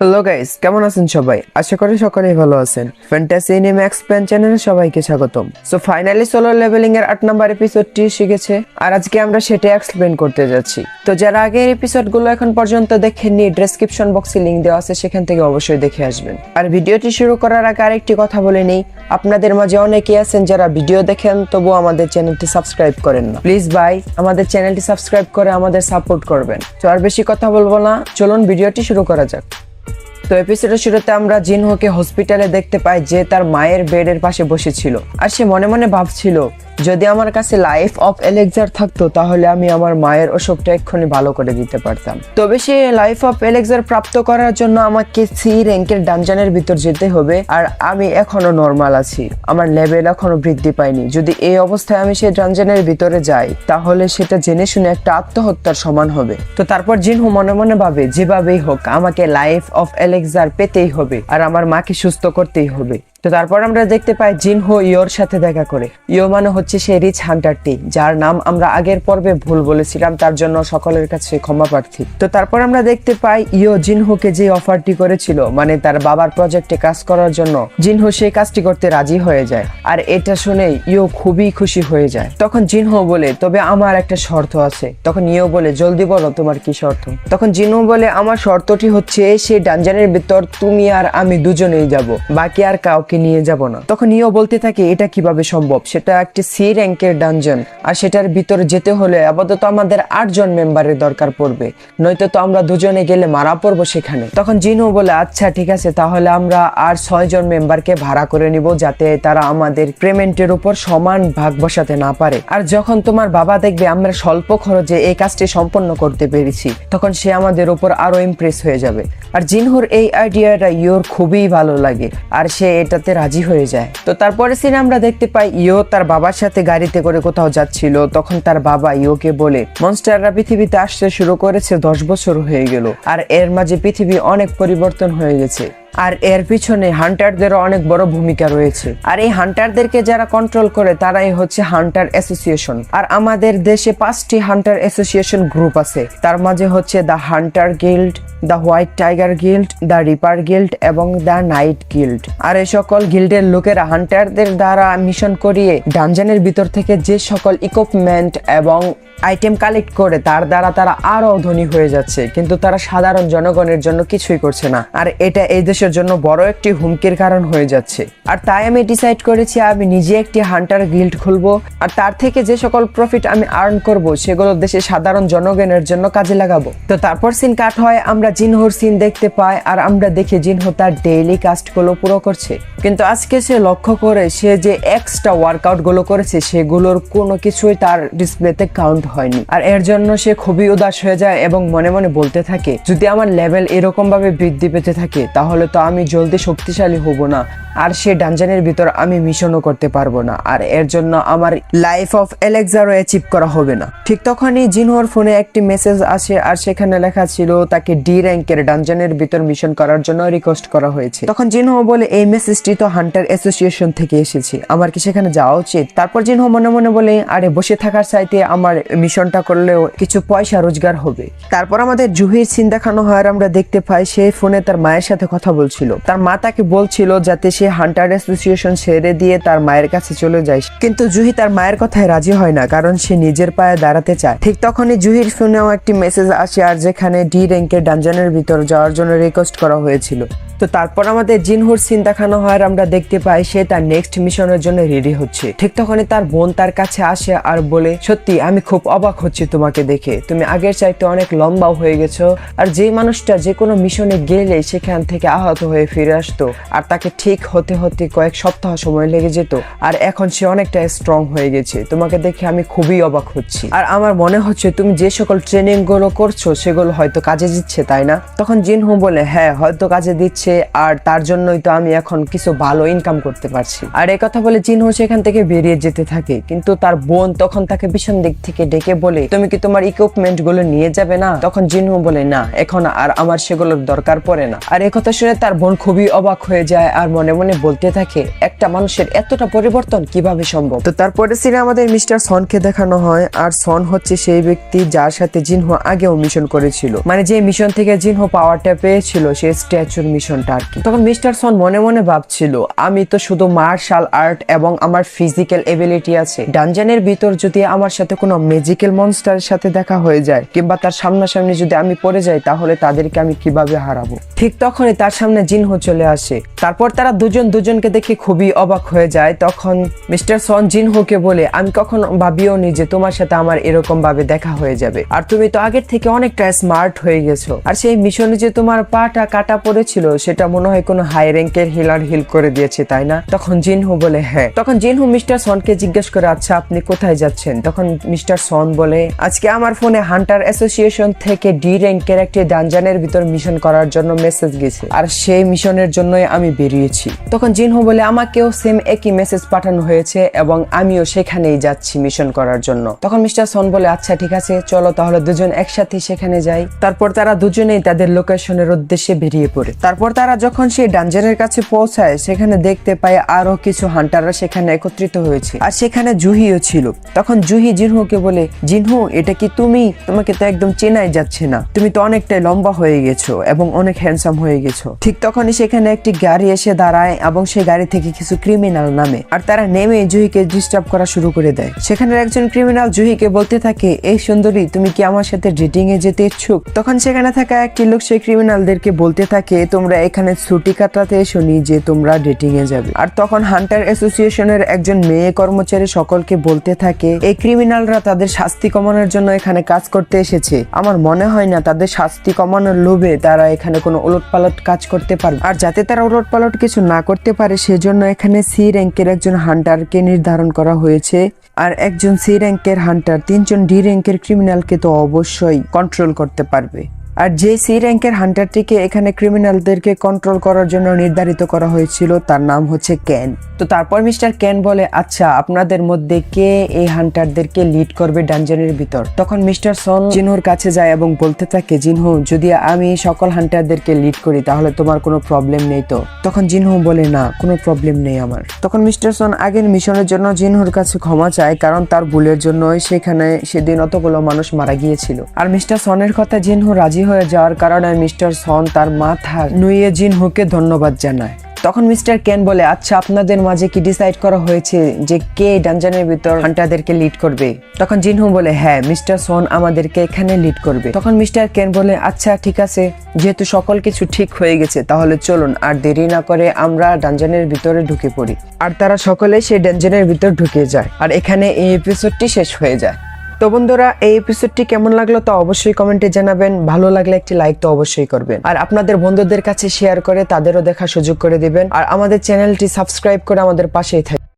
Hello guys, কেমন আছেন সবাই? আশা করি সকলেই ভালো আছেন। ফ্যান্টাসি এনিমে এক্সপ্লেন চ্যানেলে সবাইকে স্বাগতম। সো ফাইনালি সোলো লেভেলিং এর 8 নাম্বার এপিসোডটি শিখেছে আর আজকে আমরা সেটা এক্সপ্লেন করতে যাচ্ছি। তো যারা আগের এপিসোডগুলো এখন পর্যন্ত দেখেননি, ডেসক্রিপশন বক্সে লিংক দেওয়া আছে, সেখান থেকে অবশ্যই দেখে আসবেন। আর ভিডিওটি শুরু করার আগে আরেকটি কথা বলে নেই, আপনাদের মাঝে অনেকেই আছেন যারা ভিডিও দেখেন তবু আমাদের চ্যানেলটি সাবস্ক্রাইব করেন না। প্লিজ ভাই, আমাদের চ্যানেলটি সাবস্ক্রাইব করে আমাদের সাপোর্ট করবেন। তো আর বেশি কথা বলবো না, চলুন ভিডিওটি শুরু করা যাক। তো এপিসোডের শুরুতে আমরা জিনহোকে হসপিটালে দেখতে পাই, যে তার মায়ের বেডের পাশে বসেছিল আর সে মনে মনে ভাবছিল, যদি আমার কাছে লাইফ অফ এলেক্সার থাকতো তাহলে আমি আমার মায়ের অসুখটা এক্ষুনি ভালো করে দিতে পারতাম। তবে সে লাইফ অফ এলেক্সার প্রাপ্ত করার জন্য আমাকে সি র্যাঙ্কের ডানজানের ভিতর যেতে হবে, আর আমি এখনো নর্মাল আছি, আমার লেভেল এখনো বৃদ্ধি পায়নি। যদি এই অবস্থায় আমি সেই ডানজানের ভিতরে যাই তাহলে সেটা জেনে শুনে একটা আত্মহত্যার সমান হবে। তো তারপর জিনহো মনে মনে ভাবে, যেভাবেই হোক আমাকে লাইফ অফ এলেক্সার পেতেই হবে আর আমার মাকে সুস্থ করতেই হবে। তো তারপর আমরা দেখতে পাই জিনহো ইয়োর সাথে দেখা করে। ইয়ো মানে হচ্ছে সেই রিচ হান্টারটি, যার নাম আমরা আগের পর্বে ভুল বলেছিলাম, তার জন্য সকলের কাছে ক্ষমা প্রার্থী। তো তারপর আমরা দেখতে পাই ইয়ো জিনহোকে যে অফারটি করেছিল, মানে তার বাবার প্রজেক্টে কাজ করার জন্য, জিনহো সেই কাজটি করতে রাজি হয়ে যায়। আর এটা শুনে ইয়ো খুবই খুশি হয়ে যায়। তখন জিনহো বলে, তবে আমার একটা শর্ত আছে। তখন ইয়ো বলে, জলদি বলো তোমার কি শর্ত। তখন জিনহো বলে, আমার শর্তটি হচ্ছে সেই ডানজানের ভিতর তুমি আর আমি দুজনেই যাব, বাকি আর কাউকে নিয়ে যাব না। তখন ইয়ো বলতে থাকে, এটা কিভাবে সম্ভব? সেটা একটি সি র্যাঙ্কের ডানজন, আর সেটার ভিতরে যেতে হলে আপাতত আমাদের 8 জন মেম্বারের দরকার পড়বে, নয়তো তো আমরা দুজনে গেলে মারা পড়বো সেখানে। তখন জিনহো বলে, আচ্ছা ঠিক আছে, তাহলে আমরা আর 6 জন মেম্বারকে ভাড়া করে নিব, যাতে তারা আমাদের পেমেন্টের উপর সমান ভাগ বসাতে না পারে। আর যখন তোমার বাবা দেখবে আমরা স্বল্প খরচে এই কাজটি সম্পন্ন করতে পেরেছি, তখন সে আমাদের উপর আরো ইমপ্রেস হয়ে যাবে। আর জিনহোর এই আইডিয়াটা ইয়োর খুবই ভালো লাগে আর সে এটাতে রাজি হয়ে যায়। তো তারপরে সিনে আমরা দেখতে পাই ইয়ো তার বাবার সাথে গাড়িতে করে কোথাও যাচ্ছিল। তখন তার বাবা ইয়োকে বলে, মনস্টাররা পৃথিবীতে আসতে শুরু করেছে 10 বছর হয়ে গেল, আর এর মাঝে পৃথিবী অনেক পরিবর্তন হয়ে গেছে, আর এর পিছনে হান্টারদেরও অনেক বড় ভূমিকা রয়েছে। আর এই হান্টারদেরকে যারা কন্ট্রোল করে তারাই হচ্ছে হান্টার অ্যাসোসিয়েশন। আর আমাদের দেশে 5টি হান্টার অ্যাসোসিয়েশন গ্রুপ আছে, তার মাঝে হচ্ছে the Hunter guild, the white tiger guild, the Ripper guild এবং দ্য নাইট গিল্ড। আর এই সকল গিল্ডের লোকেরা হান্টারদের দ্বারা মিশন করিয়ে ডানজানের ভিতর থেকে যে সকল ইকুইপমেন্ট এবং আইটেম কালেক্ট করে তার দ্বারা তারা আরো ধনী হয়ে যাচ্ছে, কিন্তু তারা সাধারণ জনগণের জন্য কিছুই করছে না। আর এটা এই দেশের জন্য বড় একটি হুমকির কারণ হয়ে যাচ্ছে। আর তাই আমি ডিসাইড করেছি আমি নিজে একটি হান্টার গিল্ড খুলবো, আর তার থেকে যে সকল প্রফিট আমি আর্ন করব সেগুলো দেশের সাধারণ জনগণের জন্য কাজে লাগাবো। তো তারপর সিন কাট হয়, আমরা জিনহোর সিন দেখতে পাই, আর আমরা দেখি জিনহো তার ডেইলি কাজগুলো পুরো করছে। কিন্তু আজকে সে লক্ষ্য করে সে যে এক্সট্রা ওয়ার্কআউট গুলো করেছে সেগুলোর কোনো কিছুই তার ডিসপ্লেতে কাউন্ট হয়নি। আর এর জন্য সে খুবই উদাস হয়ে যায় এবং মনে মনে বলতে থাকে, যদি আমার লেভেল এরকম ভাবে বৃদ্ধি পেতে থাকে তাহলে তো আমি জলদি শক্তিশালী হব না, আর সে ডানজানের ভিতর আমি মিশনও করতে পারবো না, আর এর জন্য আমার লাইফ অফ এলেক্সারও অ্যাচিভ করা হবে না। ঠিক তখনই জিনহোর ফোনে একটি মেসেজ আসে, আর সেখানে লেখা ছিল তাকে ডি র্যাঙ্কের ডানজানের ভিতর মিশন করার জন্য রিকোয়েস্ট করা হয়েছে। তখন জিনহো বলে, এই মেসেজটি তো হান্টার অ্যাসোসিয়েশন থেকে এসেছে, আমার কি সেখানে যাওয়া উচিত? তারপর জিনহো মনে মনে বলে, আরে বসে থাকার চাইতে আমার মিশনটা করলেও কিছু পয়সা রোজগার হবে। তারপর আমাদের জুহির সিন দেখানো হয়, আর আমরা দেখতে পাই সে ফোনে তার মায়ের সাথে কথা বলছিল। তার মা তাকে বলছিল যাতে সে হান্টার অ্যাসোসিয়েশন ছেড়ে দিয়ে তার মায়ের কাছে চলে যায়, কিন্তু জুহি তার মায়ের কথায় রাজি হয় না, কারণ সে নিজের পায়ে দাঁড়াতে চায়। ঠিক তখনই জুহির ফোনেও একটি মেসেজ আসে, আর যেখানে ডি র্যাঙ্কের ডানজানের ভিতর যাওয়ার জন্য রিকোয়েস্ট করা হয়েছিল। তো তারপর আমাদের জিনহোর সিন দেখানো হয়, আর আমরা দেখতে পাই সে তার নেক্সট মিশনের জন্য রেডি হচ্ছে। ঠিক তখনই তার বোন তার কাছে আসে আর বলে, সত্যি আমি খুব অবাক হচ্ছি তোমাকে দেখে, তুমি আগের চাইতে অনেক লম্বাও হয়ে গেছো। আর যে মানুষটা যে কোনো মিশনে গেলে সেখান থেকে আহত হয়ে ফিরে আসতো, আর তাকে ঠিক হতে হতে কয়েক সপ্তাহ সময় লেগে যেত, আর এখন সে অনেকটা স্ট্রং হয়ে গেছে, তোমাকে দেখে আমি খুবই অবাক হচ্ছি। আর আমার মনে হচ্ছে তুমি যে সকল ট্রেনিং গুলো করছো সেগুলো হয়তো কাজে দিচ্ছে, তাই না? তখন জিনহো বলে, হ্যাঁ হয়তো কাজে দিচ্ছে, দিয়েছে আর তার জন্যই তো আমি এখন কিছু ভালো ইনকাম করতে পারছি। আর এই কথা বলে জিনহো সেখান থেকে বেরিয়ে যেতে থাকে, কিন্তু তার বোন তখন তাকে পিছন দিক থেকে ডেকে বলে, তুমি কি তোমার ইকুইপমেন্ট গুলো নিয়ে যাবে না? তখন জিনহো বলে, না এখন আর আমার সেগুলোর দরকার পড়ে না। আর এই কথা শুনে তার বোন খুবই অবাক হয়ে যায় আর মনে মনে বলতে থাকে, একটা মানুষের এতটা পরিবর্তন কিভাবে সম্ভব? তো তারপরে সিনে আমাদের মিস্টার সনকে দেখানো হয়, আর সন হচ্ছে সেই ব্যক্তি যার সাথে জিনহো আগেও মিশন করেছিল, মানে যে মিশন থেকে জিনহো পাওয়ারটা পেয়েছিল সেই স্ট্যাচুর মিশনটা আর কি। তখন মিস্টার সন মনে মনে ভাবছিল, আমি তো শুধু মার্শাল আর্ট এবং আমার ফিজিক্যাল এবিলিটি আছে, ডানজানের ভিতর যদি আমার সাথে কোনো ম্যাজিক্যাল মনস্টারের সাথে দেখা হয়ে যায় কিংবা তার সামনাসামনি যদি আমি পড়ে যাই তাহলে তাদেরকে আমি কিভাবে হারাবো? ঠিক তখনই তার সামনে জিনহো চলে আসে। তারপর তারা দুজনকে দেখে খুবই অবাক হয়ে যায়। তখন মিস্টার সন জিনহোকে বলে, আমি কখনো ভাবিও নি যে তোমার সাথে আমার এরকম ভাবে দেখা হয়ে যাবে, আর তুমি তো আগের থেকে অনেকটা স্মার্ট হয়ে গেছো। আর সেই মিশনে যে তোমার পাটা কাটা পড়েছিল সেটা মনে হয় কোনো হাই র্যাঙ্কের হিলার হিল করে দিয়েছে, তাই না? তখন জিনহো বলে, হ্যাঁ। তখন জিনহো মিস্টার সনকে জিজ্ঞেস করে, আচ্ছা আপনি কোথায় যাচ্ছেন? তখন মিস্টার সন বলে, আজকে আমার ফোনে হান্টার অ্যাসোসিয়েশন থেকে ডি র্যাঙ্কের একটি ডানজানের ভিতর মিশন করার জন্য মেসেজ গেছে, আর সেই মিশনের জন্যই আমি বেরিয়েছি। তখন জিনহো বলে, আমাকেও সেম একই মেসেজ পাঠানো হয়েছে এবং আমিও সেখানেই যাচ্ছি মিশন করার জন্য। তখন মিস্টার সন বলে, আচ্ছা ঠিক আছে, চলো তাহলে দুজন একসাথে সেখানে যাই। তারপর তারা দুজনেই তাদের লোকেশনের উদ্দেশ্যে বেরিয়ে পড়ে। তারপর তারা যখন সেই ডানজানের কাছে পৌঁছায় সেখানে দেখতে পায় আরো কিছু হান্টাররা সেখানে একত্রিত হয়েছে, আর সেখানে জুহিও ছিল। তখন জুহি জিনহুকে বলে, জিনহু এটা কি তুমি? তোমাকে তো একদম চেনাই যাচ্ছে না, তুমি তো অনেকটাই লম্বা হয়ে গেছো এবং অনেক হ্যান্ডসাম হয়ে গেছো। ঠিক তখনই সেখানে একটি গাড়ি এসে দাঁড়ায় এবং সেই গাড়ি থেকে কিছু ক্রিমিনাল নামে, আর তারা নেমে জুহিকে ডিস্টার্ব করা শুরু করে দেয়। সেখানে একজন ক্রিমিনাল জুহিকে বলতে থাকে, এই সুন্দরী তুমি কি আমার সাথে ডেটিং এ যেতে ইচ্ছুক? তখন সেখানে থাকা একটি লোক সেই ক্রিমিনালদেরকে বলতে থাকে, তোমরা এখানে ছুটি কাটাতে এসোনি যে তোমরা ডেটিং এ যাবে। আর তখন হান্টার অ্যাসোসিয়েশনের একজন মেয়ে কর্মচারী সকলকে বলতে থাকে, এই ক্রিমিনালরা তাদের শাস্তি কমানোর জন্য এখানে কাজ করতে এসেছে, আমার মনে হয় না তাদের শাস্তি কমানোর লোভে তারা এখানে কোনো উলটপালট কাজ করতে পারবে। আর যাতে তারা উলটপালট কিছু না করতে পারে সেজন্য এখানে সি র্যাঙ্কের একজন হান্টারকে নির্ধারণ করা হয়েছে, আর একজন সি র্যাঙ্কের হান্টার 3 জন ডি র্যাঙ্কের ক্রিমিনালকে তো অবশ্যই কন্ট্রোল করতে পারবে। আর যে সি র্যাঙ্কের হান্টারটিকে এখানে ক্রিমিনালদেরকে কন্ট্রোল করার জন্য নির্ধারিত করা হয়েছিল তার নাম হচ্ছে ক্যান। তো তারপর মিস্টার ক্যান বলে, আচ্ছা আপনাদের মধ্যে কে এই হান্টারদেরকে লিড করবে ডানজানের ভিতর? তখন মিস্টার সন জিনহুর কাছে যায় এবং বলতে থাকে, জিনহু যদি আমি সকল হান্টারদেরকে লিড করি তাহলে তোমার কোনো প্রবলেম নেই তো? তখন জিনহু বলে, না কোনো প্রবলেম নেই আমার। তখন মিস্টার সন আগের মিশনের জন্য জিনহুর কাছে ক্ষমা চায়, কারণ তার ভুলের জন্যই সেখানে সেদিন অতগুলো মানুষ মারা গিয়েছিল। আর মিস্টার সনের কথা জিনহু রাজি হয়ে যাওয়ার কারণে মিস্টার সন তার মাথা নুয়ে জিনহুকে ধন্যবাদ জানায়। তখন মিস্টার ক্যান বলে, আচ্ছা আপনাদের মাঝে কি ডিসাইড করা হয়েছে যে কে ডানজানের ভিতর হান্টারদেরকে লিড করবে? তখন জিনহু বলে, হ্যাঁ মিস্টার সন আমাদেরকে এখানে লিড করবে। তখন মিস্টার ক্যান বলে, আচ্ছা ঠিক আছে, যেহেতু সকল কিছু ঠিক হয়ে গেছে তাহলে চলুন আর দেরি না করে আমরা ডানজানের ভিতরে ঢুকে পড়ি। আর তারা সকলে সেই ডানজানের ভিতর ঢুকে যায়, আর এখানে এই এপিসোডটি শেষ হয়ে যায়। তো বন্ধুরা এই এপিসোডটি কেমন লাগলো তা অবশ্যই কমেন্টে জানাবেন, ভালো লাগলে একটি লাইক তো অবশ্যই করবেন, আর আপনাদের বন্ধুদের কাছে শেয়ার করে তাদেরও দেখার সুযোগ করে দিবেন, আর আমাদের চ্যানেলটি সাবস্ক্রাইব করে আমাদের পাশেই থাকবেন।